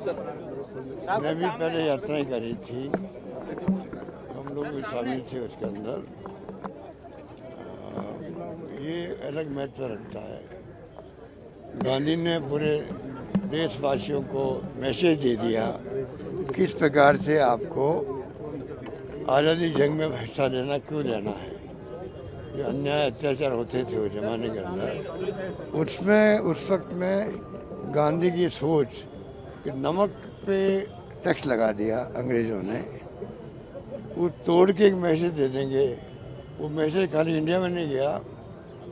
मैं भी पहले यात्राएं करी थी, हम लोग भी शामिल थे उसके अंदर। ये अलग महत्व रखता है। गांधी ने पूरे देशवासियों को मैसेज दे दिया किस प्रकार से आपको आज़ादी जंग में हिस्सा लेना क्यों लेना है। जो अन्याय अत्याचार होते थे उस जमाने के अंदर, उसमें उस वक्त में गांधी की सोच कि नमक पे टैक्स लगा दिया अंग्रेज़ों ने, वो तोड़ के एक मैसेज दे देंगे। वो मैसेज खाली इंडिया में नहीं गया,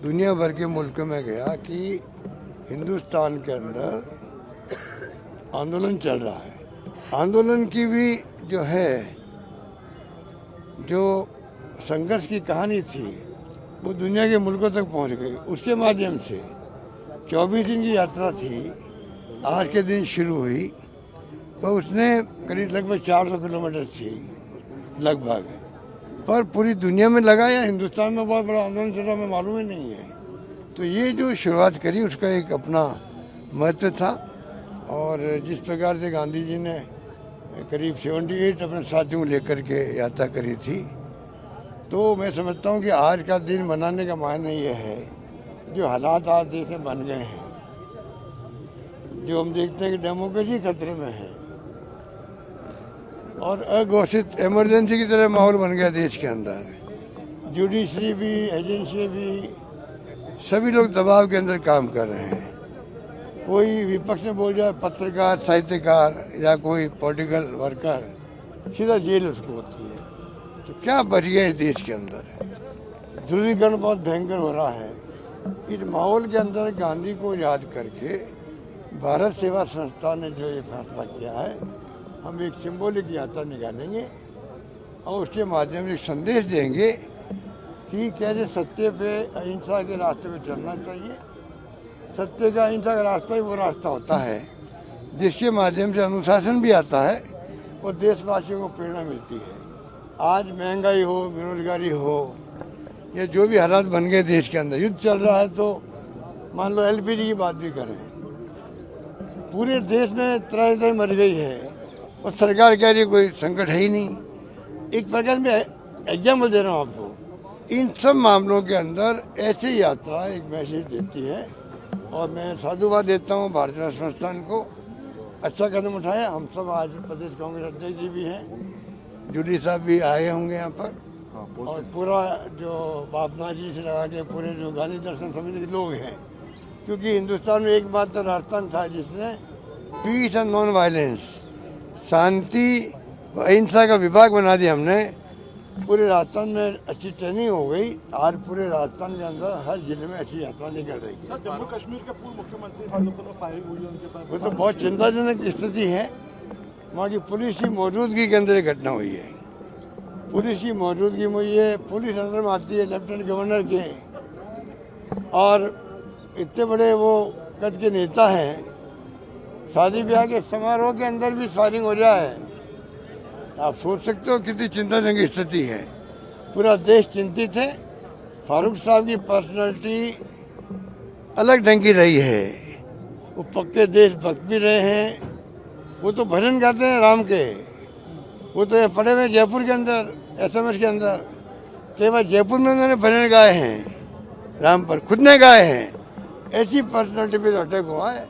दुनिया भर के मुल्कों में गया कि हिंदुस्तान के अंदर आंदोलन चल रहा है। आंदोलन की भी जो है, जो संघर्ष की कहानी थी, वो दुनिया के मुल्कों तक पहुंच गई। उसके माध्यम से 24 दिन की यात्रा थी, आज के दिन शुरू हुई, तो उसने करीब लगभग 400 किलोमीटर थी लगभग, पर पूरी दुनिया में लगा या हिंदुस्तान में बहुत बड़ा आंदोलन चला, हमें मालूम ही नहीं है। तो ये जो शुरुआत करी उसका एक अपना महत्व था। और जिस प्रकार से गांधी जी ने करीब 78 अपने साथियों को लेकर के यात्रा करी थी, तो मैं समझता हूँ कि आज का दिन मनाने का मायने ये है, जो हालात आज देश में बन गए हैं, जो हम देखते हैं कि डेमोक्रेसी खतरे में है और अघोषित इमरजेंसी की तरह माहौल बन गया देश के अंदर। जुडिशरी भी, एजेंसी भी, सभी लोग दबाव के अंदर काम कर रहे हैं। कोई विपक्ष में बोल जाए, पत्रकार, साहित्यकार या कोई पॉलिटिकल वर्कर, सीधा जेल उसको होती है। तो क्या बच गया इस देश के अंदर। ध्रुवीकरण बहुत भयंकर हो रहा है। इस माहौल के अंदर गांधी को याद करके भारत सेवा संस्था ने जो ये फैसला किया है, हम एक सिंबॉलिक यात्रा निकालेंगे और उसके माध्यम से संदेश देंगे कि कैसे सत्य पे अहिंसा के रास्ते पे चलना चाहिए। सत्य का अहिंसा का रास्ता ही वो रास्ता होता है जिसके माध्यम से अनुशासन भी आता है और देशवासियों को प्रेरणा मिलती है। आज महंगाई हो, बेरोजगारी हो, या जो भी हालात बन गए देश के अंदर, युद्ध चल रहा है, तो मान लो एलपीजी की बात भी करें, पूरे देश में तरह मर गई है और सरकार कह रही है कोई संकट है ही नहीं। एक प्रकार में एग्जाम्पल दे रहा हूँ आपको। इन सब मामलों के अंदर ऐसी यात्रा एक मैसेज देती है और मैं साधुवाद देता हूँ भारतीय संस्थान को। अच्छा कदम उठाया। हम सब आज प्रदेश कांग्रेस अध्यक्ष जी भी हैं, जूली साहब भी आए होंगे यहाँ पर, और पूरा जो बापना जी से लगा के पूरे जो गांधी दर्शन समिति के लोग हैं, क्योंकि हिंदुस्तान में एकमात्र राजस्थान था जिसने पीस एंड नॉन वायलेंस, शांति व अहिंसा का विभाग बना दिया हमने। पूरे राजस्थान में अच्छी ट्रेनिंग हो गई। आज पूरे राजस्थान के अंदर हर जिले में अच्छी यात्रा निकल रही है। जम्मू कश्मीर के पूर्व मुख्यमंत्री फायरिंग हुई है उनके पास, वो तो बहुत चिंताजनक स्थिति है। वहाँ की पुलिस की मौजूदगी के अंदर ये घटना हुई है। पुलिस की मौजूदगी में ये पुलिस अंडर में आती है लेफ्टिनेंट गवर्नर के, और इतने बड़े वो कद के नेता हैं, शादी ब्याह के समारोह के अंदर भी फायरिंग हो जाए, आप सोच सकते हो कितनी चिंताजनक स्थिति है। पूरा देश चिंतित है। फारूक साहब की पर्सनालिटी अलग ढंग की रही है। वो पक्के देशभक्त भी रहे हैं। वो तो भजन गाते हैं राम के। वो तो पड़े हुए जयपुर के अंदर, एसएमएस के अंदर, केवल जयपुर में उन्होंने भजन गाए हैं राम पर, खुद ने गाए हैं। ऐसी पर्सनालिटी पे अटैक हुआ है।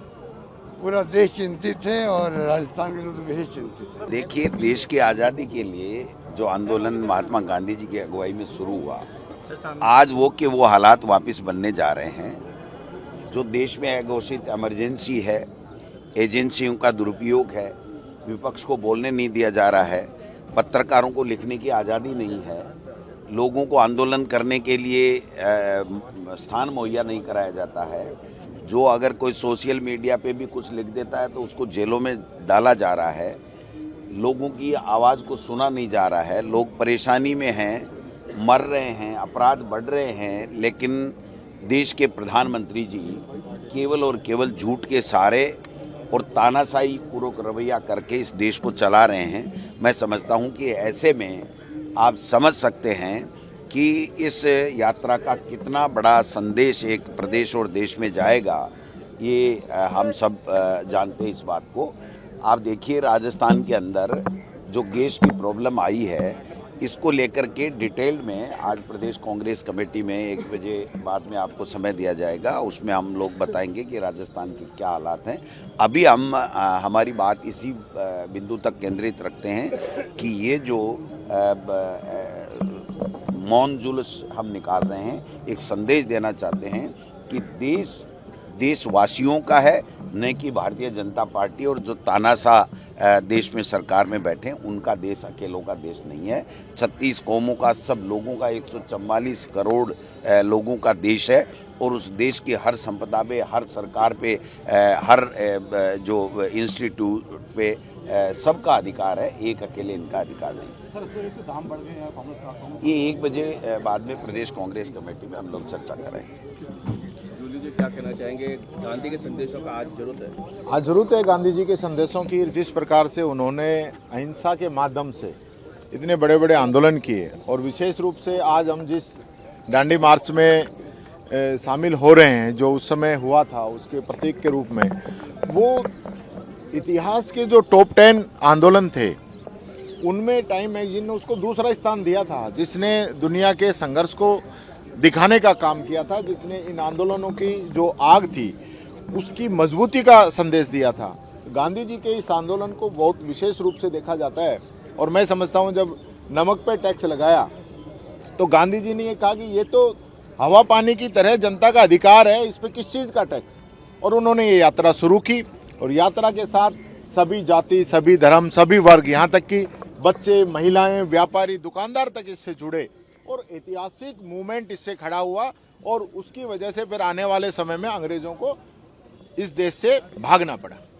पूरा देश चिंतित है और राजस्थान के लोग तो विशेष चिंतित है। देखिए, देश की आज़ादी के लिए जो आंदोलन महात्मा गांधी जी की अगुवाई में शुरू हुआ, आज वो हालात वापस बनने जा रहे हैं। जो देश में अघोषित इमरजेंसी है, एजेंसियों का दुरुपयोग है, विपक्ष को बोलने नहीं दिया जा रहा है, पत्रकारों को लिखने की आज़ादी नहीं है, लोगों को आंदोलन करने के लिए स्थान मुहैया नहीं कराया जाता है। जो अगर कोई सोशल मीडिया पे भी कुछ लिख देता है तो उसको जेलों में डाला जा रहा है। लोगों की आवाज़ को सुना नहीं जा रहा है। लोग परेशानी में हैं, मर रहे हैं, अपराध बढ़ रहे हैं, लेकिन देश के प्रधानमंत्री जी केवल और केवल झूठ के सहारे और तानाशाही पूर्वक रवैया करके इस देश को चला रहे हैं। मैं समझता हूं कि ऐसे में आप समझ सकते हैं कि इस यात्रा का कितना बड़ा संदेश एक प्रदेश और देश में जाएगा। ये हम सब जानते हैं इस बात को। आप देखिए राजस्थान के अंदर जो गैस की प्रॉब्लम आई है, इसको लेकर के डिटेल में आज प्रदेश कांग्रेस कमेटी में 1 बजे बाद में आपको समय दिया जाएगा। उसमें हम लोग बताएंगे कि राजस्थान के क्या हालात हैं। अभी हम हमारी बात इसी बिंदु तक केंद्रित रखते हैं कि ये जो मौन जुलूस हम निकाल रहे हैं, एक संदेश देना चाहते हैं कि देशवासियों का है, न कि भारतीय जनता पार्टी और जो तानाशाह देश में सरकार में बैठे उनका देश, अकेलों का देश नहीं है। 36 कौमों का, सब लोगों का, 144 करोड़ लोगों का देश है और उस देश की हर संपदा पे, हर सरकार पे, हर जो इंस्टीट्यूट पे सबका अधिकार है, एक अकेले इनका अधिकार नहीं। सर, इस वजह से दाम बढ़ गए हैं कांग्रेस। ये 1 बजे बाद में प्रदेश कांग्रेस कमेटी में हम लोग चर्चा करेंगे। जूली जी क्या कहना चाहेंगे, गांधी के संदेशों का आज जरूरत है? आज जरूरत है गांधी जी के संदेशों की। जिस प्रकार से उन्होंने अहिंसा के माध्यम से इतने बड़े बड़े आंदोलन किए और विशेष रूप से आज हम जिस दांडी मार्च में शामिल हो रहे हैं, जो उस समय हुआ था उसके प्रतीक के रूप में, वो इतिहास के जो टॉप 10 आंदोलन थे उनमें टाइम मैगजीन ने उसको दूसरा स्थान दिया था, जिसने दुनिया के संघर्ष को दिखाने का काम किया था, जिसने इन आंदोलनों की जो आग थी उसकी मजबूती का संदेश दिया था। गांधी जी के इस आंदोलन को बहुत विशेष रूप से देखा जाता है और मैं समझता हूं जब नमक पे टैक्स लगाया तो गांधी जी ने ये कहा कि ये तो हवा पानी की तरह जनता का अधिकार है, इस पे किस चीज़ का टैक्स, और उन्होंने ये यात्रा शुरू की और यात्रा के साथ सभी जाति, सभी धर्म, सभी वर्ग, यहाँ तक कि बच्चे, महिलाएं, व्यापारी, दुकानदार तक इससे जुड़े और ऐतिहासिक मूवमेंट इससे खड़ा हुआ और उसकी वजह से फिर आने वाले समय में अंग्रेजों को इस देश से भागना पड़ा।